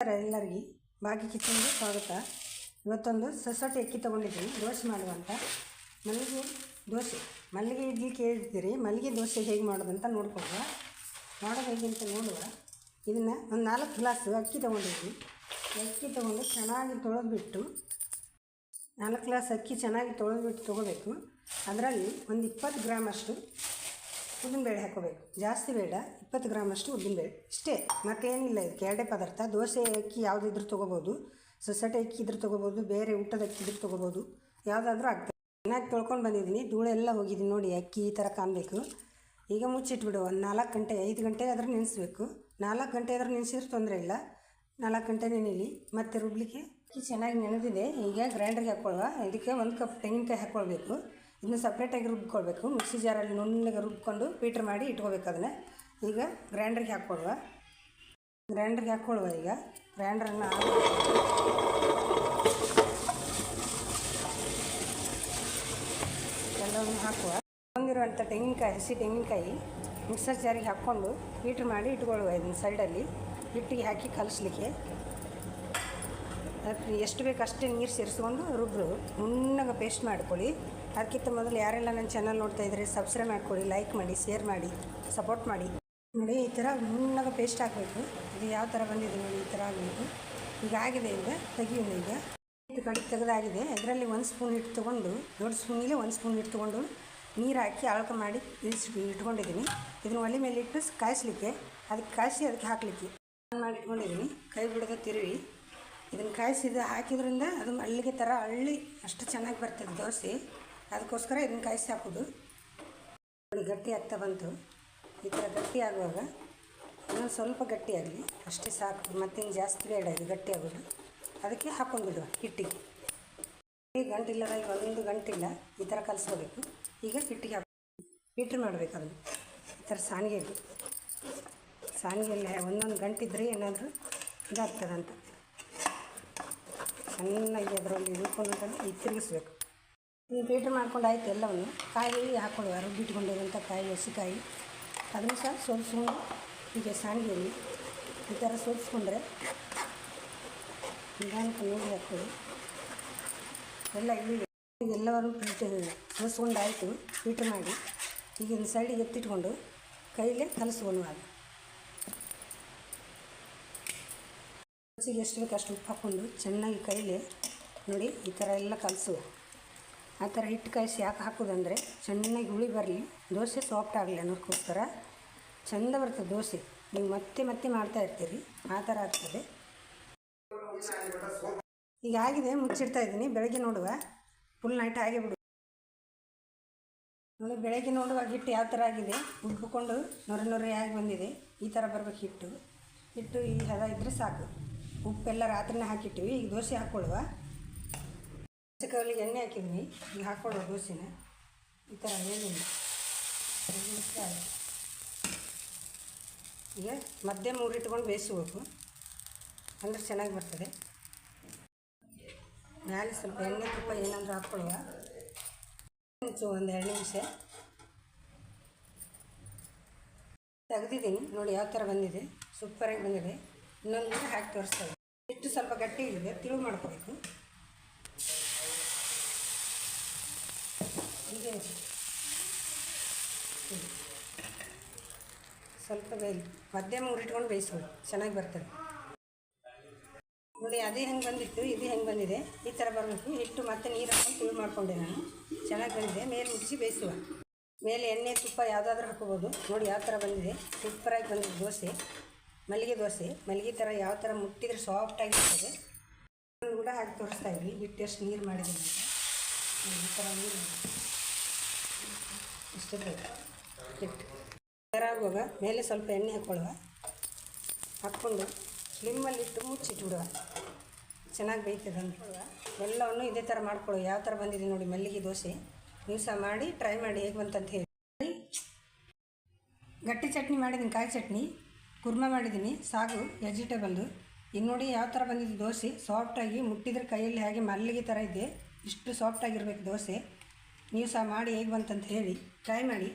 ಎಲ್ಲರಿಗೆ ಭಾಗ್ಯ ಕಿಚನ್ಗೆ ಸ್ವಾಗತ. ಇವತ್ತೊಂದು ಸೊಸೈಟಿ ಅಕ್ಕಿ ತೊಗೊಂಡಿದ್ದೀನಿ ದೋಸೆ ಮಾಡುವಂಥ. ಮಲ್ಲಿಗೆ ಇಡ್ಲಿ ಕೇಳಿರ್ತೀರಿ, ಮಲ್ಲಿಗೆ ದೋಸೆ ಹೇಗೆ ಮಾಡೋದಂತ ನೋಡ್ಕೊಳ್ಳುವ. ಮಾಡೋದು ಹೇಗೆ ಅಂತ ನೋಡುವ. ಇದನ್ನು ಒಂದು 4 ಗ್ಲಾಸ್ ಅಕ್ಕಿ ತೊಗೊಂಡಿದ್ದೀನಿ. ಅಕ್ಕಿ ತೊಗೊಂಡು ಚೆನ್ನಾಗಿ ತೊಳೆದ್ಬಿಟ್ಟು 4 ಗ್ಲಾಸ್ ಅಕ್ಕಿ ಚೆನ್ನಾಗಿ ತೊಳೆದ್ಬಿಟ್ಟು ತೊಗೋಬೇಕು. ಅದರಲ್ಲಿ ಒಂದು 20 ಗ್ರಾಮಷ್ಟು ಉದ್ದಿನಬೇಳೆ ಹಾಕೋಬೇಕು. ಜಾಸ್ತಿ ಬೇಡ, 20 ಗ್ರಾಮಷ್ಟು ಉದ್ದಿನಬೇಳೆ ಇಷ್ಟೇ, ಮತ್ತೇನಿಲ್ಲ. ಇದಕ್ಕೆ ಎರಡೇ ಪದಾರ್ಥ. ದೋಸೆ ಅಕ್ಕಿ ಯಾವುದಿದ್ರೂ ತೊಗೋಬೋದು, ಸೊಸೈಟಿ ಅಕ್ಕಿ ಇದ್ರೂ ತೊಗೋಬೋದು, ಬೇರೆ ಊಟದ ಅಕ್ಕಿ ಇದ್ರೂ ತೊಗೋಬೋದು, ಯಾವುದಾದ್ರೂ ಆಗ್ತದೆ. ಚೆನ್ನಾಗಿ ತೊಳ್ಕೊಂಡು ಬಂದಿದ್ದೀನಿ, ಧೂಳೆಲ್ಲ ಹೋಗಿದ್ದೀನಿ ನೋಡಿ. ಅಕ್ಕಿ ಈ ಥರ ಕಾಣಬೇಕು. ಈಗ ಮುಚ್ಚಿಟ್ಬಿಡು. ಒಂದು 4 ಗಂಟೆ 5 ಗಂಟೆ ಆದರೂ ನೆನೆಸ್ಬೇಕು. 4 ಗಂಟೆ ಆದರೂ ನೆನೆಸಿದ್ರೆ ತೊಂದರೆ ಇಲ್ಲ. 4 ಗಂಟೆ ನೆನೆಯಲಿ. ಮತ್ತು ರುಬ್ಲಿಕ್ಕೆ ಅಕ್ಕಿ ಚೆನ್ನಾಗಿ ನೆನೆದಿದೆ. ಈಗ ಗ್ರೈಂಡರ್ಗೆ ಹಾಕ್ಕೊಳ್ಳುವ. ಇದಕ್ಕೆ 1 ಕಪ್ ತೆಂಗಿನಕಾಯಿ ಹಾಕ್ಕೊಳ್ಬೇಕು. ಇದನ್ನು ಸಪ್ರೇಟಾಗಿ ರುಬ್ಕೊಳ್ಬೇಕು. ಮಿಕ್ಸಿ ಜಾರಲ್ಲಿ ನುಣ್ಣಗೆ ರುಬ್ಕೊಂಡು ಪೀಟ್ರ್ ಮಾಡಿ ಇಟ್ಕೋಬೇಕು ಅದನ್ನು. ಈಗ ಗ್ರೈಂಡರ್ಗೆ ಹಾಕ್ಕೊಳ್ಳುವ. ಈಗ ಗ್ರೈಂಡ್ರನ್ನು ಎಲ್ಲವನ್ನು ಹಾಕುವ. ಹೊಂದಿರುವಂಥ ತೆಂಗಿನಕಾಯಿ, ಹಸಿ ತೆಂಗಿನಕಾಯಿ ಮಿಕ್ಸರ್ ಜಾರಿಗೆ ಹಾಕ್ಕೊಂಡು ಪೀಟ್ರ್ ಮಾಡಿ ಇಟ್ಕೊಳ್ಳುವ. ಇದನ್ನು ಸೈಡಲ್ಲಿ ಹಿಟ್ಟಿಗೆ ಹಾಕಿ ಕಲಿಸ್ಲಿಕ್ಕೆ ಅದಕ್ಕೆ ಎಷ್ಟು ಬೇಕು ಅಷ್ಟೇ ನೀರು ಸೇರಿಸ್ಕೊಂಡು ರುಬ್ರು ನುಣ್ಣಗೆ ಪೇಸ್ಟ್ ಮಾಡ್ಕೊಳ್ಳಿ. ಅದಕ್ಕಿಂತ ಮೊದಲು ಯಾರೆಲ್ಲ ನನ್ನ ಚಾನಲ್ ನೋಡ್ತಾ ಇದ್ದರೆ ಸಬ್ಸ್ಕ್ರೈಬ್ ಮಾಡ್ಕೊಳ್ಳಿ, ಲೈಕ್ ಮಾಡಿ, ಶೇರ್ ಮಾಡಿ, ಸಪೋರ್ಟ್ ಮಾಡಿ. ನೋಡಿ, ಈ ಥರ ನುಣ್ಣಗೆ ಪೇಸ್ಟ್ ಹಾಕಬೇಕು. ಇದು ಯಾವ ಥರ ಬಂದಿದೆ ನೋಡಿ, ಈ ಥರ ಆಗಬೇಕು. ಈಗ ಆಗಿದೆ. ಈಗ ತೆಗಿಯೋಣ. ಈಗ ಹಿಟ್ಟು ಕಡಿಗೆ ತೆಗೆದಾಗಿದೆ. ಅದರಲ್ಲಿ 1 ಸ್ಪೂನ್ ಹಿಟ್ಟು ತೊಗೊಂಡು, ದೊಡ್ಡ ಸ್ಪೂನಿಗೆ 1 ಸ್ಪೂನ್ ಹಿಟ್ಟು ತೊಗೊಂಡು ನೀರು ಹಾಕಿ ಅಳಕ ಮಾಡಿ ಇಟ್ಕೊಂಡಿದ್ದೀನಿ. ಇದನ್ನು ಒಲೆ ಮೇಲೆ ಇಟ್ಟು ಕಾಯಿಸ್ಲಿಕ್ಕೆ, ಅದಕ್ಕೆ ಕಾಯಿಸಿ ಅದಕ್ಕೆ ಹಾಕಲಿಕ್ಕೆ ಮಾಡಿ ಇಟ್ಕೊಂಡಿದ್ದೀನಿ. ಕೈ ಬಿಡೋದು ತಿರುವಿ ಇದನ್ನು ಕಾಯಿಸಿದ ಹಾಕಿದ್ರಿಂದ ಅದು ಮಲ್ಲಿಗೆ ಥರ ಹಳ್ಳಿ ಅಷ್ಟು ಚೆನ್ನಾಗಿ ಬರ್ತದೆ ದೋಸೆ. ಅದಕ್ಕೋಸ್ಕರ ಇದನ್ನು ಕಾಯಿಸಿ ಹಾಕೋದು. ನೋಡಿ, ಗಟ್ಟಿ ಆಗ್ತಾ ಬಂತು. ಈ ಥರ ಗಟ್ಟಿ ಆಗುವಾಗ ಇನ್ನೊಂದು ಸ್ವಲ್ಪ ಗಟ್ಟಿ ಆಗಲಿ ಅಷ್ಟೇ ಸಾಕು. ಮತ್ತಿನ್ನು ಜಾಸ್ತಿ ಬೇಡ ಇದು ಗಟ್ಟಿ ಆಗೋದು. ಅದಕ್ಕೆ ಹಾಕ್ಕೊಂಡ್ಬಿಡುವ ಹಿಟ್ಟಿಗೆ. ಗಂಟಿಲ್ಲದ 1 ಗಂಟಿಲ್ಲ ಈ ಥರ ಕಲಿಸ್ಕೋಬೇಕು. ಈಗ ಹಿಟ್ಟಿಗೆ ಪೀಟ್ರ್ ಮಾಡಬೇಕು. ಅದನ್ನು ಈ ಥರ ಸಾಣಿಗೆಯಲ್ಲಿ ಒಂದೊಂದು ಗಂಟಿದ್ರೆ ಏನಾದರೂ ಇದಾಗ್ತದಂತ ಚೆನ್ನಾಗಿ ಅದರಲ್ಲಿ ಇಳ್ಕೊಂಡು ಈಗ ತಿರುಗಿಸ್ಬೇಕು. ಈಗ ಪೀಟ್ರ್ ಮಾಡ್ಕೊಂಡು ಆಯಿತು. ಎಲ್ಲವನ್ನು ಕಾಯಿ ಹಾಕ್ಕೊಳ್ಳುವ. ರುಬ್ಬಿಟ್ಕೊಂಡಿರುವಂಥ ಕಾಯಿ, ಹಸಿಕಾಯಿ ಅದನ್ನು ಸಹ ಸೋಲಿಸ್ಕೊಂಡು ಹೀಗೆ ಸಾಣಿಗೆಯಲ್ಲಿ ಈ ಥರ ಸೋಲಿಸ್ಕೊಂಡ್ರೆ ನಿಧಾನಕ್ಕೆ ನೀರು ಹಾಕ್ಕೊಳ್ಳಿ. ಎಲ್ಲ ಎಲ್ಲರೂ ಸೋಸ್ಕೊಂಡಾಯಿತು. ಪೀಟ್ರ್ ಮಾಡಿ ಈಗ ಒಂದು ಸೈಡಿಗೆ ಎತ್ತಿಟ್ಕೊಂಡು ಕೈಲೇ ಕಲಿಸ್ಕೊಂಡು ಅದು ರುಚಿಗೆ ಎಷ್ಟು ಬೇಕು ಅಷ್ಟು ಉಪ್ಪು ಹಾಕ್ಕೊಂಡು ಚೆನ್ನಾಗಿ ಕೈಲೇ ನೋಡಿ ಈ ಥರ ಎಲ್ಲ ಕಲಸುವ. ಆ ಥರ ಹಿಟ್ಟು ಕಾಯಿಸಿ ಯಾಕೆ ಹಾಕೋದಂದರೆ ಚೆನ್ನಾಗಿ ಹುಳಿ ಬರಲಿ, ದೋಸೆ ಸಾಫ್ಟ್ ಆಗಲಿ ಅನ್ನೋದಕ್ಕೋಸ್ಕರ. ಚೆಂದ ಬರ್ತದೆ ದೋಸೆ. ನೀವು ಮತ್ತೆ ಮತ್ತೆ ಮಾಡ್ತಾ ಇರ್ತೀರಿ, ಆ ಥರ ಆಗ್ತದೆ. ಈಗ ಆಗಿದೆ, ಮುಚ್ಚಿಡ್ತಾ ಇದ್ದೀನಿ. ಬೆಳಗ್ಗೆ ನೋಡುವ ಫುಲ್ ನೈಟ್ ಆಗೇ ಬಿಡು. ನೋಡಿ, ಬೆಳಗ್ಗೆ ನೋಡುವಾಗ ಹಿಟ್ಟು ಯಾವ ಥರ ಆಗಿದೆ, ಉಬ್ಬಿಕೊಂಡು ನೊರೆ ಆಗಿ ಬಂದಿದೆ. ಈ ಥರ ಬರ್ಬೇಕು ಹಿಟ್ಟು ಈ ಹದ ಇದ್ದರೆ ಸಾಕು. ಉಪ್ಪೆಲ್ಲ ರಾತ್ರಿನೇ ಹಾಕಿಟ್ಟಿವಿ. ಈಗ ದೋಸೆ ಹಾಕ್ಕೊಳ್ಳುವ. ದೋಸೆ ಕವಲಿಗೆ ಎಣ್ಣೆ ಹಾಕಿದ್ವಿ. ಈಗ ಹಾಕ್ಕೊಳ್ಳುವ ದೋಸೆನ ಈ ಥರ ಹೇಳಿದ್ವಿ. ಈಗ ಮಧ್ಯೆ 3 ಇಟ್ಕೊಂಡು ಬೇಯಿಸ್ಬೇಕು, ಅಂದರೆ ಚೆನ್ನಾಗಿ ಬರ್ತದೆ. ಮೇಲೆ ಸ್ವಲ್ಪ ಎಣ್ಣೆ ತುಪ್ಪ ಏನಾದರೂ ಹಾಕ್ಕೊಳ್ಳುವ. ಒಂದು 2 ನಿಮಿಷ ತೆಗೆದಿದ್ದೀನಿ. ನೋಡಿ ಯಾವ ಥರ ಬಂದಿದೆ, ಸೂಪರಾಗಿ ಬಂದಿದೆ. ಇನ್ನೊಂದು ಹಾಕಿ ತೋರಿಸ್ತೇವೆ. ಹಿಟ್ಟು ಸ್ವಲ್ಪ ಗಟ್ಟಿ ಇದೆ, ತಿಳು ಮಾಡ್ಕೋಬೇಕು. ಈಗ ಸ್ವಲ್ಪ ಮಧ್ಯೆ 3 ಇಟ್ಕೊಂಡು ಬೇಯಿಸ್ಬೋದು, ಚೆನ್ನಾಗಿ ಬರ್ತದೆ. ನೋಡಿ, ಅದೇ ಹೆಂಗೆ ಬಂದಿತ್ತು, ಇದು ಹೆಂಗೆ ಬಂದಿದೆ. ಈ ಥರ ಬರಬೇಕು. ಹಿಟ್ಟು ಮತ್ತೆ ನೀರು ಹಾಕೊಂಡು ತಿಳು ಮಾಡಿಕೊಂಡೆ ನಾನು. ಚೆನ್ನಾಗಿ ಬಂದಿದೆ. ಮೇಲೆ ಮುಚ್ಚಿ ಬೇಯಿಸುವ. ಮೇಲೆ ಎಣ್ಣೆ ತುಪ್ಪ ಯಾವುದಾದ್ರೂ ಹಾಕೋಬೋದು. ನೋಡಿ ಯಾವ ಥರ ಬಂದಿದೆ, ಸೂಪರಾಗಿ ಬಂದಿದೆ ದೋಸೆ. ಮಲ್ಲಿಗೆ ದೋಸೆ, ಮಲ್ಲಿಗೆ ಥರ ಯಾವ ಥರ ಮುಟ್ಟಿದ್ರೆ ಸಾಫ್ಟಾಗಿರ್ತದೆ. ನಾನು ಕೂಡ ಹಾಕಿ ತೋರಿಸ್ತಾ ಇದ್ವಿ. ಹಿಟ್ಟು ಎಷ್ಟು ನೀರು ಮಾಡಿದ್ದೀನಿ ಈ ಥರ ನೀರು ಇಷ್ಟು ಬೇಕು. ಹಿಟ್ಟು ಥರ ಆಗುವಾಗ ಮೇಲೆ ಸ್ವಲ್ಪ ಎಣ್ಣೆ ಹಾಕ್ಕೊಂಡು ಸ್ಲಿಮ್ಮಲ್ಲಿ ಇಟ್ಟು ಮುಚ್ಚಿಟ್ಬಿಡುವ. ಚೆನ್ನಾಗಿ ಬೇಯ್ತದೆ ಅಂದ್ಕೊಳ್ಳುವ. ಎಲ್ಲವನ್ನು ಇದೇ ಥರ ಮಾಡ್ಕೊಳ್ಳುವ. ಯಾವ ಥರ ಬಂದಿದೆ ನೋಡಿ ಮಲ್ಲಿಗೆ ದೋಸೆ. ನೀವು ಸಹ ಮಾಡಿ ಟ್ರೈ ಮಾಡಿ ಹೇಗೆ ಬಂತಂತ ಹೇಳಿ. ಗಟ್ಟಿ ಚಟ್ನಿ ಮಾಡಿದ್ದೀನಿ, ಕಾಯಿ ಚಟ್ನಿ. ಕುರ್ಮಾ ಮಾಡಿದ್ದೀನಿ, ಸಾಗು ವೆಜಿಟೇಬಲ್ದು. ಈಗ ನೋಡಿ ಯಾವ ಥರ ಬಂದಿದೆ ದೋಸೆ. ಸಾಫ್ಟಾಗಿ ಮುಟ್ಟಿದ್ರೆ ಕೈಯಲ್ಲಿ ಹಾಗೆ ಮಲ್ಲಿಗೆ ಥರ ಇದೆ. ಇಷ್ಟು ಸಾಫ್ಟಾಗಿರ್ಬೇಕು ದೋಸೆ. ನೀವು ಸಹ ಮಾಡಿ ಹೇಗೆ ಬಂತಂತ ಹೇಳಿ ಟ್ರೈ ಮಾಡಿ.